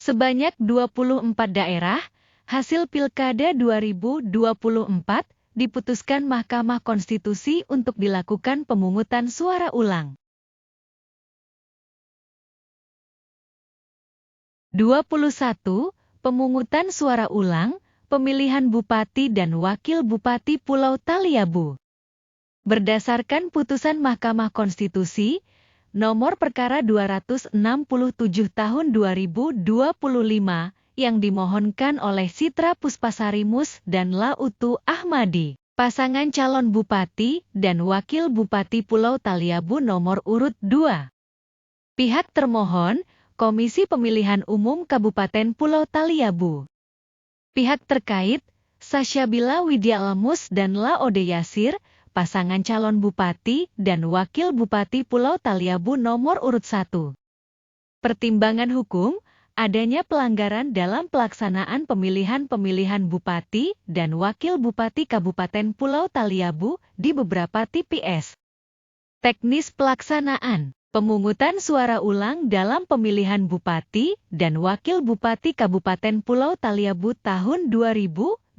Sebanyak 24 daerah, hasil Pilkada 2024 diputuskan Mahkamah Konstitusi untuk dilakukan pemungutan suara ulang. 21. Pemungutan suara ulang, pemilihan Bupati dan Wakil Bupati Pulau Taliabu. Berdasarkan putusan Mahkamah Konstitusi, Nomor Perkara 267 Tahun 2025, yang dimohonkan oleh Citra Puspasarimus dan Lautu Ahmadi, pasangan calon Bupati dan Wakil Bupati Pulau Taliabu nomor urut 2. Pihak termohon, Komisi Pemilihan Umum Kabupaten Pulau Taliabu. Pihak terkait, Sasyabila Widya Lamus dan Laode Yasir, pasangan calon Bupati dan Wakil Bupati Pulau Taliabu nomor urut 1. Pertimbangan hukum, adanya pelanggaran dalam pelaksanaan pemilihan Bupati dan Wakil Bupati Kabupaten Pulau Taliabu di beberapa TPS. Teknis pelaksanaan. Pemungutan suara ulang dalam pemilihan Bupati dan Wakil Bupati Kabupaten Pulau Taliabu tahun 2024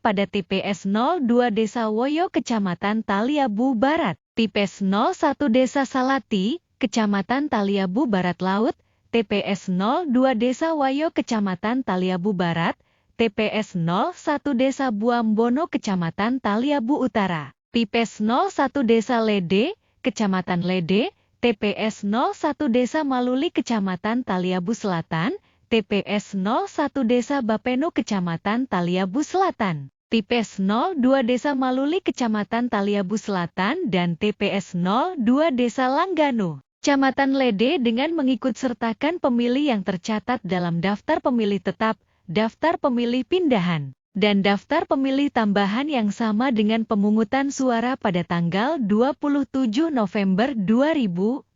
pada TPS 02 Desa Woyo Kecamatan Taliabu Barat, TPS 01 Desa Salati, Kecamatan Taliabu Barat Laut, TPS 02 Desa Wayo Kecamatan Taliabu Barat, TPS 01 Desa Buambono Kecamatan Taliabu Utara, TPS 01 Desa Lede, Kecamatan Lede, TPS 01 Desa Maluli Kecamatan Taliabu Selatan, TPS 01 Desa Bapeno Kecamatan Taliabu Selatan, TPS 02 Desa Maluli Kecamatan Taliabu Selatan dan TPS 02 Desa Langganu, Kecamatan Lede dengan mengikutsertakan pemilih yang tercatat dalam daftar pemilih tetap, daftar pemilih pindahan, dan daftar pemilih tambahan yang sama dengan pemungutan suara pada tanggal 27 November 2024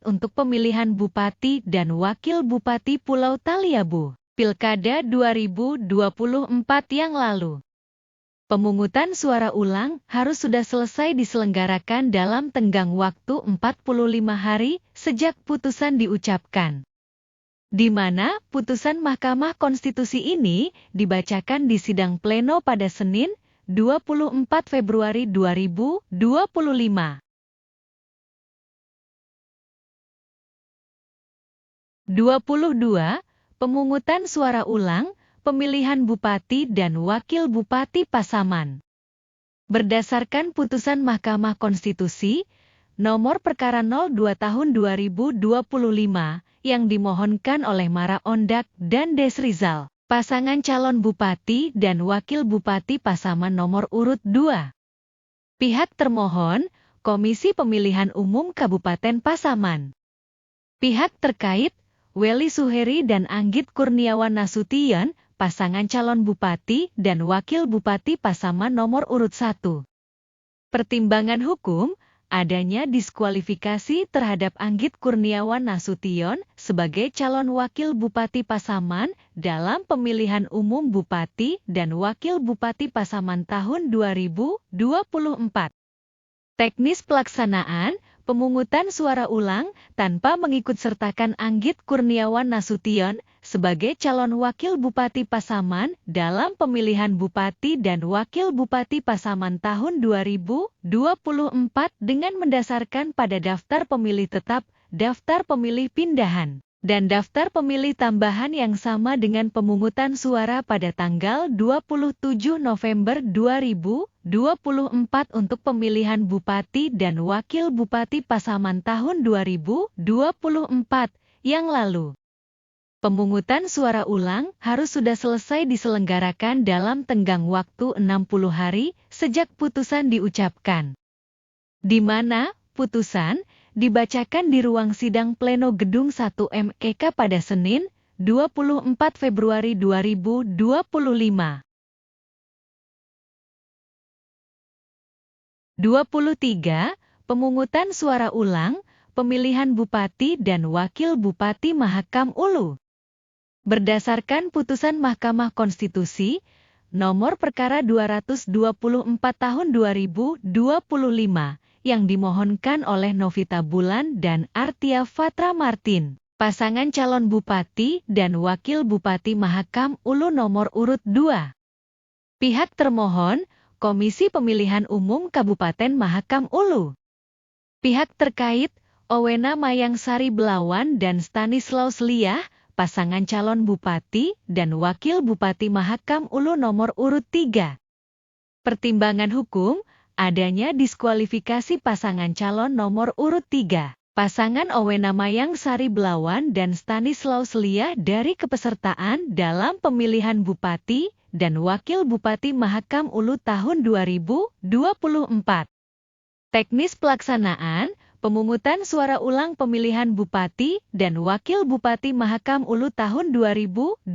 untuk pemilihan Bupati dan Wakil Bupati Pulau Taliabu, Pilkada 2024 yang lalu. Pemungutan suara ulang harus sudah selesai diselenggarakan dalam tenggang waktu 45 hari sejak putusan diucapkan, di mana putusan Mahkamah Konstitusi ini dibacakan di sidang pleno pada Senin, 24 Februari 2025. 22. Pemungutan suara ulang, pemilihan Bupati dan Wakil Bupati Pasaman. Berdasarkan putusan Mahkamah Konstitusi, Nomor Perkara 02 Tahun 2025, yang dimohonkan oleh Mara Ondak dan Desrizal, pasangan calon Bupati dan Wakil Bupati Pasaman nomor urut 2. Pihak termohon, Komisi Pemilihan Umum Kabupaten Pasaman. Pihak terkait, Weli Suheri dan Anggit Kurniawan Nasution, pasangan calon Bupati dan Wakil Bupati Pasaman nomor urut 1. Pertimbangan hukum, adanya diskualifikasi terhadap Anggit Kurniawan Nasution sebagai calon Wakil Bupati Pasaman dalam pemilihan umum Bupati dan Wakil Bupati Pasaman tahun 2024. Teknis pelaksanaan, pemungutan suara ulang tanpa mengikutsertakan Anggit Kurniawan Nasution sebagai calon Wakil Bupati Pasaman dalam pemilihan Bupati dan Wakil Bupati Pasaman tahun 2024 dengan mendasarkan pada daftar pemilih tetap, daftar pemilih pindahan, dan daftar pemilih tambahan yang sama dengan pemungutan suara pada tanggal 27 November 2024 untuk pemilihan Bupati dan Wakil Bupati Pasaman tahun 2024 yang lalu. Pemungutan suara ulang harus sudah selesai diselenggarakan dalam tenggang waktu 60 hari sejak putusan diucapkan, di mana putusan dibacakan di ruang sidang pleno Gedung 1 MEK pada Senin, 24 Februari 2025. 23. Pemungutan suara ulang, pemilihan Bupati dan Wakil Bupati Mahakam Ulu. Berdasarkan putusan Mahkamah Konstitusi, Nomor Perkara 224 Tahun 2025, yang dimohonkan oleh Novita Bulan dan Artia Fatra Martin, Pasangan calon Bupati dan Wakil Bupati Mahakam Ulu nomor urut 2. Pihak termohon, Komisi Pemilihan Umum Kabupaten Mahakam Ulu. Pihak terkait, Owena Mayang Sari Belawan dan Stanislaus Liah, pasangan calon Bupati dan Wakil Bupati Mahakam Ulu nomor urut 3. Pertimbangan hukum, adanya diskualifikasi pasangan calon nomor urut 3. Pasangan Owena Mayang Sari Belawan dan Stanislaus Liah dari kepesertaan dalam pemilihan Bupati dan Wakil Bupati Mahakam Ulu tahun 2024. Teknis pelaksanaan, pemungutan suara ulang pemilihan Bupati dan Wakil Bupati Mahakam Ulu tahun 2024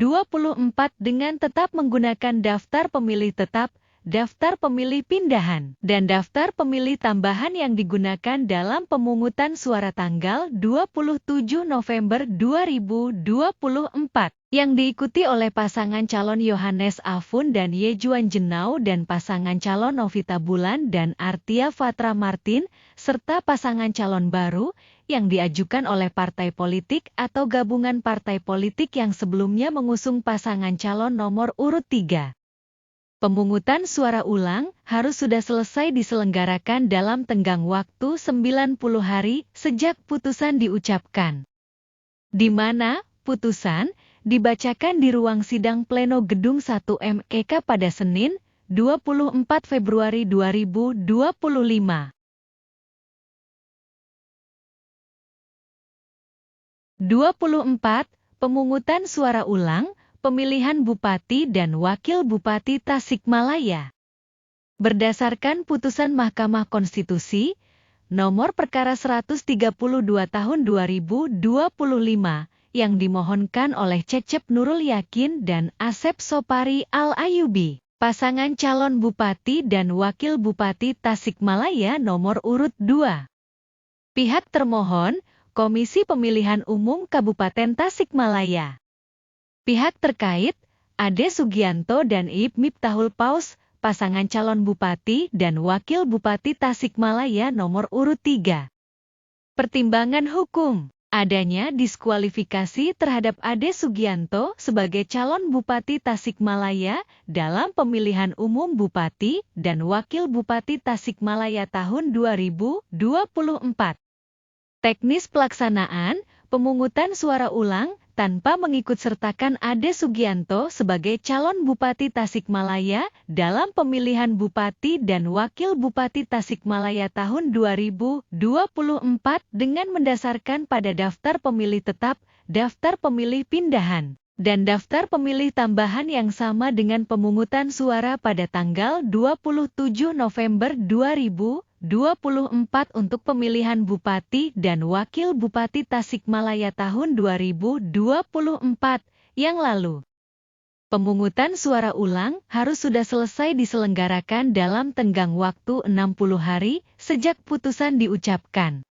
dengan tetap menggunakan daftar pemilih tetap, daftar pemilih pindahan, dan daftar pemilih tambahan yang digunakan dalam pemungutan suara tanggal 27 November 2024, yang diikuti oleh pasangan calon Yohanes Afun dan Yejuan Jenau dan pasangan calon Novita Bulan dan Artia Fatra Martin, serta pasangan calon baru yang diajukan oleh partai politik atau gabungan partai politik yang sebelumnya mengusung pasangan calon nomor urut 3. Pemungutan suara ulang harus sudah selesai diselenggarakan dalam tenggang waktu 90 hari sejak putusan diucapkan. Di mana putusan dibacakan di ruang sidang pleno Gedung 1 MEK pada Senin, 24 Februari 2025. 24. Pemungutan suara ulang pemilihan Bupati dan Wakil Bupati Tasikmalaya. Berdasarkan putusan Mahkamah Konstitusi, nomor perkara 132 tahun 2025, yang dimohonkan oleh Cecep Nurul Yakin dan Asep Sopari Al-Ayubi, pasangan calon Bupati dan Wakil Bupati Tasikmalaya nomor urut 2. Pihak termohon, Komisi Pemilihan Umum Kabupaten Tasikmalaya. Pihak terkait, Ade Sugianto dan Ib Miftahul Paus, pasangan calon Bupati dan Wakil Bupati Tasikmalaya nomor urut 3. Pertimbangan hukum, adanya diskualifikasi terhadap Ade Sugianto sebagai calon Bupati Tasikmalaya dalam pemilihan umum Bupati dan Wakil Bupati Tasikmalaya tahun 2024. Teknis pelaksanaan, pemungutan suara ulang tanpa mengikutsertakan Ade Sugianto sebagai calon Bupati Tasikmalaya dalam pemilihan Bupati dan Wakil Bupati Tasikmalaya tahun 2024 dengan mendasarkan pada daftar pemilih tetap, daftar pemilih pindahan, dan daftar pemilih tambahan yang sama dengan pemungutan suara pada tanggal 27 November 2024 untuk pemilihan Bupati dan Wakil Bupati Tasikmalaya tahun 2024 yang lalu. Pemungutan suara ulang harus sudah selesai diselenggarakan dalam tenggang waktu 60 hari sejak putusan diucapkan.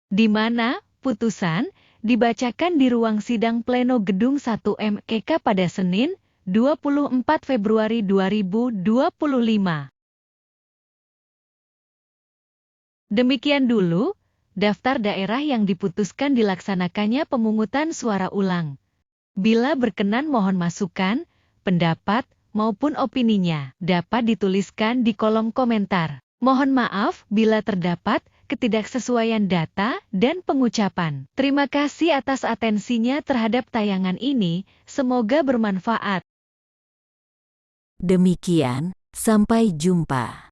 Di mana putusan dibacakan di ruang sidang pleno Gedung 1 MEK pada Senin, 24 Februari 2025. Demikian dulu, daftar daerah yang diputuskan dilaksanakannya pemungutan suara ulang. Bila berkenan mohon masukan, pendapat, maupun opininya dapat dituliskan di kolom komentar. Mohon maaf bila terdapat ketidaksesuaian data dan pengucapan. Terima kasih atas atensinya terhadap tayangan ini, semoga bermanfaat. Demikian, sampai jumpa.